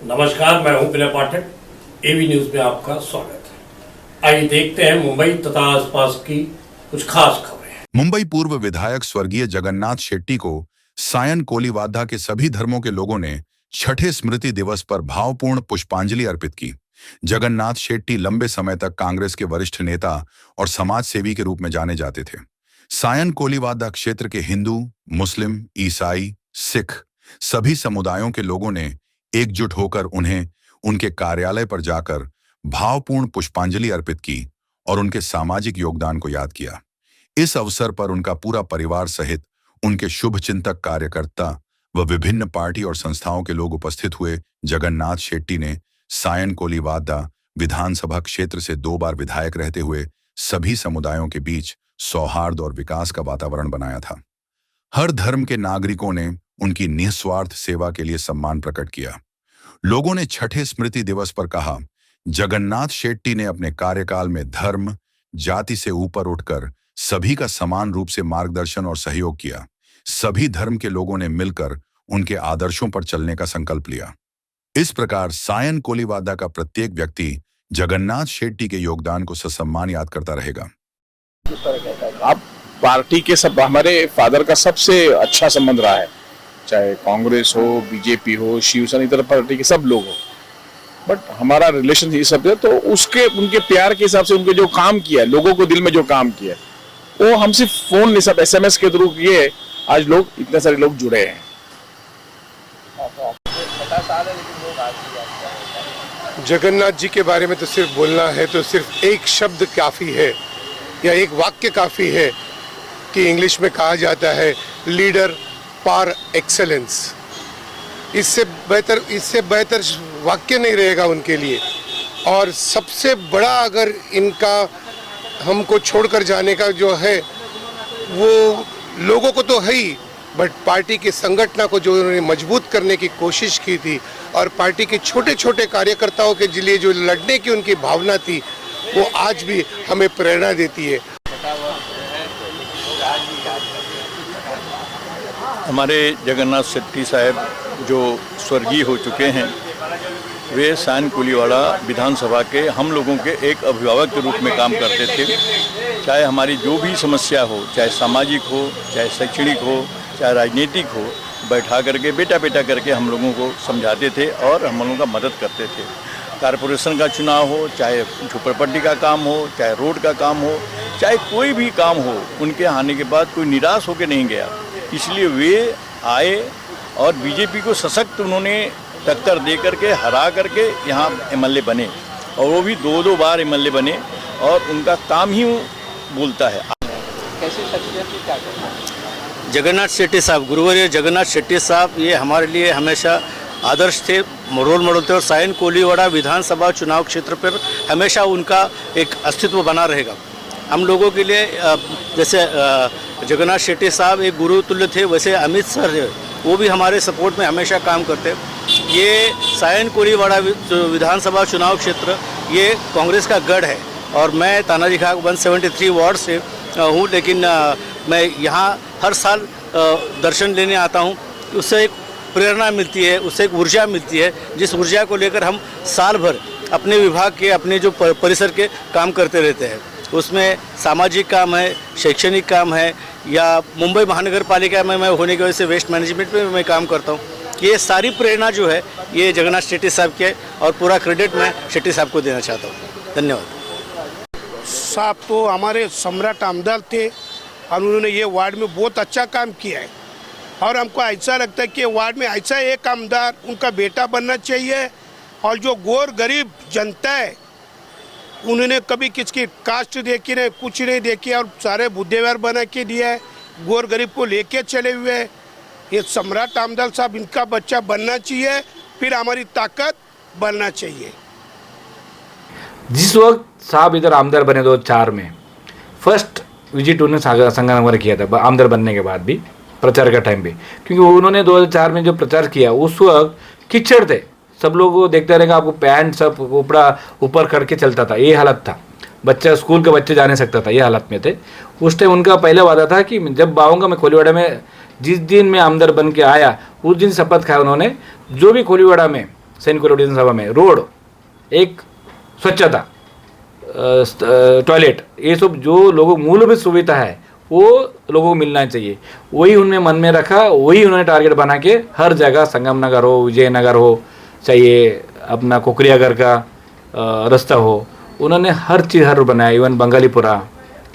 नमस्कार, मैं हूं विनय पाठक। एवी न्यूज में आपका स्वागत है। आइए देखते हैं मुंबई तथा आसपास की कुछ खास खबरें। मुंबई पूर्व विधायक स्वर्गीय जगन्नाथ शेट्टी को सायन कोलीवादा के सभी धर्मों के लोगों ने छठे स्मृति दिवस पर भावपूर्ण पुष्पांजलि अर्पित की। जगन्नाथ शेट्टी लंबे समय तक कांग्रेस के वरिष्ठ नेता और समाज सेवी के रूप में जाने जाते थे। सायन कोलीवादा क्षेत्र के हिंदू, मुस्लिम, ईसाई, सिख सभी समुदायों के लोगों ने एकजुट होकर उन्हें उनके कार्यालय पर जाकर भावपूर्ण पुष्पांजलि अर्पित की और उनके सामाजिक योगदान को याद किया। इस अवसर पर उनका पूरा परिवार सहित उनके शुभचिंतक, कार्यकर्ता व विभिन्न पार्टी और संस्थाओं के लोग उपस्थित हुए। जगन्नाथ शेट्टी ने सायन कोलीवादा विधानसभा क्षेत्र से 2 बार विधायक रहते हुए सभी समुदायों के बीच सौहार्द और विकास का वातावरण बनाया था। हर धर्म के नागरिकों ने उनकी निस्वार्थ सेवा के लिए सम्मान प्रकट किया। लोगों ने छठे स्मृति दिवस पर कहा, जगन्नाथ शेट्टी ने अपने कार्यकाल में धर्म, जाति से ऊपर उठकर सभी का समान रूप से मार्गदर्शन और सहयोग किया। सभी धर्म के लोगों ने मिलकर उनके आदर्शों पर चलने का संकल्प लिया। इस प्रकार सायन कोलीवादा का प्रत्येक व्यक्ति जगन्नाथ शेट्टी के योगदान को ससम्मान याद करता रहेगा। अब पार्टी के सब, हमारे फादर का सबसे अच्छा संबंध रहा है, चाहे कांग्रेस हो, बीजेपी हो, शिवसेना, इतर पार्टी के सब लोग हो, बट हमारा रिलेशन ये सब है। तो उसके उनके प्यार के हिसाब से उनके जो काम किया है, लोगों को दिल में जो काम किया है, वो हम सिर्फ फोन नहीं, सब SMS के थ्रू किए। आज लोग, इतने सारे लोग जुड़े हैं। जगन्नाथ जी के बारे में तो सिर्फ बोलना है तो सिर्फ एक शब्द काफ़ी है या एक वाक्य काफ़ी है कि इंग्लिश में कहा जाता है लीडर पार एक्सेलेंस। इससे बेहतर वाक्य नहीं रहेगा उनके लिए। और सबसे बड़ा अगर इनका हमको छोड़कर जाने का जो है वो लोगों को तो है ही, बट पार्टी की संगठन को जो उन्होंने मजबूत करने की कोशिश की थी और पार्टी के छोटे छोटे कार्यकर्ताओं के लिए जो लड़ने की उनकी भावना थी, वो आज भी हमें प्रेरणा देती है। हमारे जगन्नाथ शेट्टी साहब जो स्वर्गीय हो चुके हैं, वे सायन कोलीवाड़ा विधानसभा के हम लोगों के एक अभिभावक के रूप में काम करते थे। चाहे हमारी जो भी समस्या हो, चाहे सामाजिक हो, चाहे शैक्षणिक हो, चाहे राजनीतिक हो, बैठा करके बेटा करके हम लोगों को समझाते थे और हम लोगों का मदद करते थे। कारपोरेशन का चुनाव हो, चाहे झोपड़पट्टी का काम हो, चाहे रोड का काम हो, चाहे कोई भी काम हो, उनके आने के बाद कोई निराश होकर नहीं गया। इसलिए वे आए और बीजेपी को सशक्त उन्होंने टक्कर दे करके हरा करके यहाँ MLA बने, और वो भी 2 बार MLA बने, और उनका काम ही बोलता है। कैसे शख्सियत की क्या कहना है? जगन्नाथ शेट्टी साहब, गुरुवर्य जगन्नाथ शेट्टी साहब, ये हमारे लिए हमेशा आदर्श थे, रोल मॉडल थे, और सायन कोलीवाड़ा विधानसभा चुनाव क्षेत्र पर हमेशा उनका एक अस्तित्व बना रहेगा। हम लोगों के लिए जैसे जगन्नाथ शेट्टी साहब एक गुरु तुल्य थे, वैसे अमित सर वो भी हमारे सपोर्ट में हमेशा काम करते। ये सायन कोलीवाड़ा विधानसभा चुनाव क्षेत्र ये कांग्रेस का गढ़ है, और मैं तानाजी खां 173 वार्ड से हूँ, लेकिन मैं यहाँ हर साल दर्शन लेने आता हूँ। उससे एक प्रेरणा मिलती है, उससे एक ऊर्जा मिलती है, जिस ऊर्जा को लेकर हम साल भर अपने विभाग के, अपने जो परिसर के काम करते रहते हैं। उसमें सामाजिक काम है, शैक्षणिक काम है, या मुंबई महानगर पालिका में मैं होने की वजह से वेस्ट मैनेजमेंट में मैं काम करता हूँ। ये सारी प्रेरणा जो है ये जगन्नाथ शेट्टी साहब के, और पूरा क्रेडिट मैं शेट्टी साहब को देना चाहता हूँ। धन्यवाद। साहब तो हमारे सम्राट आमदार थे और उन्होंने ये वार्ड में बहुत अच्छा काम किया है, और हमको ऐसा लगता है कि वार्ड में ऐसा एक आमदार उनका बेटा बनना चाहिए। और जो गौर गरीब जनता है, उन्होंने कभी किसकी कास्ट देखी नहीं, कुछ नहीं देखी, और सारे बुद्धेवार बना के दिया है, गौर गरीब को लेके चले हुए हैं। ये सम्राट आमदार साहब, इनका बच्चा बनना चाहिए, फिर हमारी ताकत बनना चाहिए। जिस वक्त साहब इधर आमदार बने 2004 में, फर्स्ट विजिट उन्होंने संगमनगर किया था, आमदार बनने के बाद भी, प्रचार का टाइम भी, क्योंकि उन्होंने 2004 में जो प्रचार किया उस वक्त कीचड़ थे, सब लोग देखते रहेगा, आपको पैंट सब ऊपर करके चलता था, ये हालत था, बच्चा स्कूल के बच्चे जा नहीं सकता था, ये हालत में थे। उस टाइम उनका पहला वादा था कि जब आऊँगा मैं कोलीवाड़ा में, जिस दिन मैं आमदार बन के आया उस दिन शपथ खाया उन्होंने, जो भी कोलीवाड़ा में सैन कोली विधानसभा में रोड, एक स्वच्छता, टॉयलेट, ये सब जो लोगों मूलभूत सुविधा है वो लोगों को मिलना चाहिए। वही उन्होंने मन में रखा, वही उन्होंने टारगेट बना के हर जगह, संगम नगर हो, विजयनगर हो, चाहिए अपना कोकरियागर का रास्ता हो, उन्होंने हर चीज़ हर बनाया। इवन बंगालीपुरा,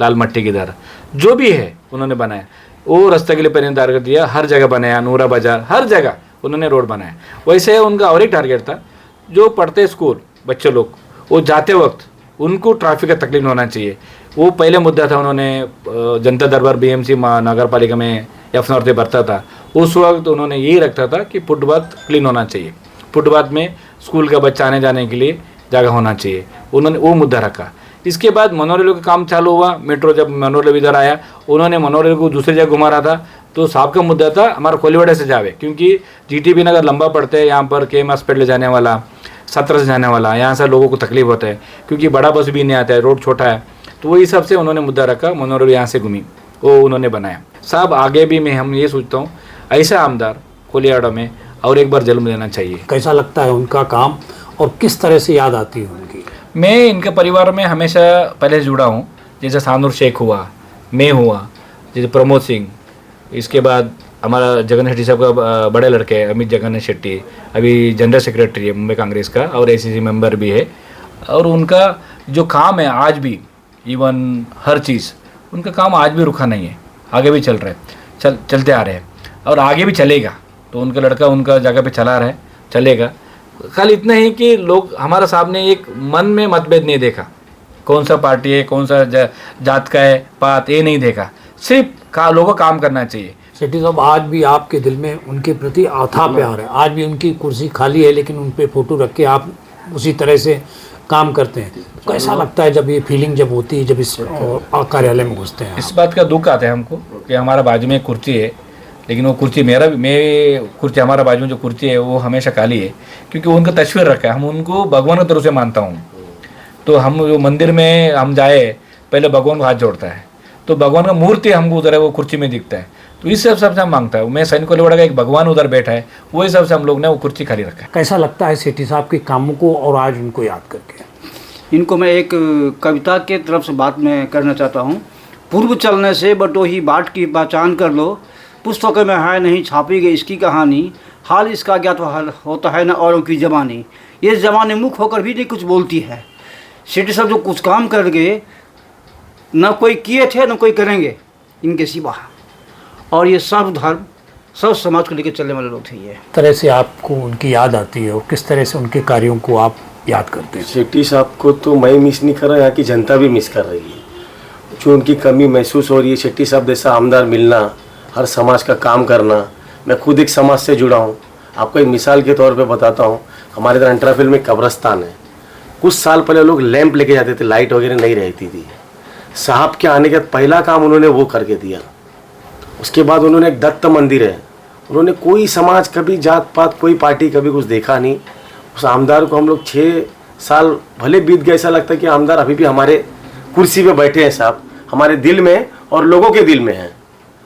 लाल मट्टी की दर, जो भी है उन्होंने बनाया। वो रास्ते के लिए पहले टारगेट दिया, हर जगह बनाया, नूरा बाजार, हर जगह उन्होंने रोड बनाया। वैसे उनका और एक टारगेट था, जो पढ़ते स्कूल बच्चे लोग, वो जाते वक्त उनको ट्रैफिक का तकलीफ होना चाहिए, वो पहले मुद्दा था। उन्होंने जनता दरबार BMC नगर पालिका में F नॉर्थ भरता था, उस वक्त उन्होंने यही रखता था कि फुटपाथ क्लीन होना चाहिए, फुटपाथ में स्कूल का बच्चा आने जाने के लिए जगह होना चाहिए, उन्होंने वो मुद्दा रखा। इसके बाद मोनोरेल का काम चालू हुआ, मेट्रो जब मोनोरेल इधर आया, उन्होंने मोनोरेल को दूसरी जगह घुमा रहा था। तो साहब का मुद्दा था हमारा कोलीवाड़ा से जावे, क्योंकि GTB नगर लंबा पड़ता है, यहाँ पर KM हॉस्पिटल जाने वाला, 17 से जाने वाला, यहाँ से लोगों को तकलीफ होता है, क्योंकि बड़ा बस भी नहीं आता है, रोड छोटा है। तो वही हिसाब से उन्होंने मुद्दा रखा, मोनोरेल यहाँ से घूमी, वो उन्होंने बनाया। साहब आगे भी मैं हम ये सोचता हूँ, ऐसा आमदार कोलियाड़ा में और एक बार जन्म लेना चाहिए। कैसा लगता है उनका काम और किस तरह से याद आती है उनकी? मैं इनके परिवार में हमेशा पहले से जुड़ा हूँ, जैसे सानूर शेख हुआ, मैं हुआ, जैसे प्रमोद सिंह, इसके बाद हमारा जगन्नाथ शेट्टी साहब का बड़े लड़के अमित जगन्नाथ शेट्टी, अभी जनरल सेक्रेटरी है मुंबई कांग्रेस का और ACC मेंबर भी है। और उनका जो काम है आज भी, इवन हर चीज़, उनका काम आज भी रुका नहीं है, आगे भी चल रहा है, चलते आ रहे हैं और आगे भी चलेगा। तो उनका लड़का उनका जगह पे चला रहा है, चलेगा। खाली इतना ही कि लोग हमारा साहब ने एक मन में मतभेद नहीं देखा, कौन सा पार्टी है, कौन सा जात का है, पात, ये नहीं देखा, सिर्फ लोगों को काम करना चाहिए। शेट्टी साहब, आज भी आपके दिल में उनके प्रति अथाह प्यार है, आज भी उनकी कुर्सी खाली है लेकिन उन पे फोटो रख के आप उसी तरह से काम करते हैं। तो कैसा लगता है जब ये फीलिंग जब होती है, जब इस कार्यालय में घुसते हैं? इस बात का दुख आता है हमको कि हमारा बाजू में कुर्सी है, लेकिन वो कुर्सी कुर्सी हमारा बाजू में जो कुर्सी है वो हमेशा खाली है, क्योंकि उनका तस्वीर रखा है। हम उनको भगवान की तरफ से मानता हूँ, तो हम जो मंदिर में हम जाए पहले भगवान को हाथ जोड़ता है, तो भगवान का मूर्ति हमको उधर है, वो कुर्सी में दिखता है, तो इस हिसाब से हम मांगता है। मैं सैन कोलीवाड़ा का एक भगवान उधर बैठा है, वो हिसाब से हम लोग ने वो कुर्सी खाली रखा है। कैसा लगता है शेट्टी साहब के कामों को और आज उनको याद करके? इनको मैं एक कविता के तरफ से बात मैं करना चाहता हूँ। पूर्व चलने से बटोही बाट की पहचान कर लो, पुस्तकों में है नहीं छापी गई इसकी कहानी, हाल इसका ज्ञात होता है न औरों की ज़बानी, ये ज़बान मुख होकर भी नहीं कुछ बोलती है। शेट्टी साहब जो कुछ काम कर गए, न कोई किए थे न कोई करेंगे इनके सिवा, और ये सब धर्म सब समाज को लेकर चलने वाले लोग थे। ये तरह से आपको उनकी याद आती है और किस तरह से उनके कार्यों को आप याद करते हैं? शेट्टी साहब को तो मैं मिस नहीं कर रहा, यहाँ की जनता भी मिस कर रही है। जो उनकी कमी महसूस हो रही है, शेट्टी साहब जैसा आमदार मिलना, हर समाज का काम करना। मैं खुद एक समाज से जुड़ा हूँ, आपको एक मिसाल के तौर पे बताता हूँ। हमारे इधर अंट्राफिल में कब्रस्तान है, कुछ साल पहले लोग लैंप लेके जाते थे, लाइट वगैरह नहीं रहती थी। साहब के आने के बाद पहला काम उन्होंने वो करके दिया। उसके बाद उन्होंने एक दत्त मंदिर है, उन्होंने कोई समाज, कभी जात पात, कोई पार्टी, कभी कुछ देखा नहीं। उस आमदार को हम लोग 6 साल भले बीत गए, ऐसा लगता है कि आमदार अभी भी हमारे कुर्सी पे बैठे हैं साहब, हमारे दिल में और लोगों के दिल में हैं।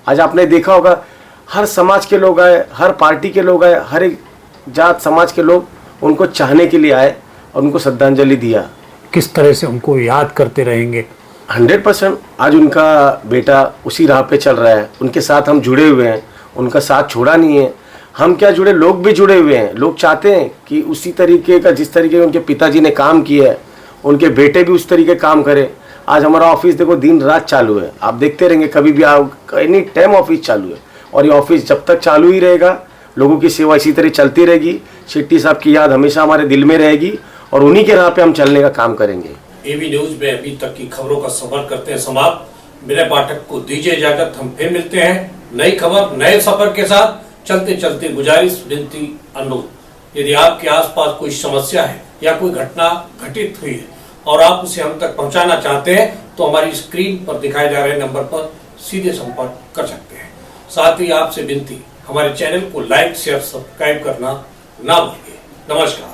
आज आपने देखा होगा, हर समाज के लोग आए, हर पार्टी के लोग आए, हर एक जात समाज के लोग उनको चाहने के लिए आए और उनको श्रद्धांजलि दिया। किस तरह से उनको याद करते रहेंगे? 100%। आज उनका बेटा उसी राह पे चल रहा है, उनके साथ हम जुड़े हुए हैं, उनका साथ छोड़ा नहीं है। हम क्या जुड़े, लोग भी जुड़े हुए हैं। लोग चाहते हैं कि उसी तरीके का, जिस तरीके का उनके पिताजी ने काम किया है, उनके बेटे भी उस तरीके काम करें। आज हमारा ऑफिस देखो दिन रात चालू है, आप देखते रहेंगे, कभी भी आओ, एनी टाइम ऑफिस चालू है, और ये ऑफिस जब तक चालू ही रहेगा, लोगों की सेवा इसी तरह चलती रहेगी। शेट्टी साहब की याद हमेशा हमारे दिल में रहेगी और उन्हीं के राह पे हम चलने का काम करेंगे। एवी न्यूज में अभी तक की खबरों का सफर करते हैं समाप्त। मेरे पाठक को दीजिए इजाजत, हम फिर मिलते हैं नई खबर नए सफर के साथ। चलते चलते गुजारिश, विनती, अनुरोध, यदि आपके आसपास कोई समस्या है या कोई घटना घटित हुई है और आप उसे हम तक पहुंचाना चाहते हैं, तो हमारी स्क्रीन पर दिखाए जा रहे नंबर पर सीधे संपर्क कर सकते हैं। साथ ही आपसे विनती, हमारे चैनल को लाइक, शेयर, सब्सक्राइब करना ना भूलिए। नमस्कार।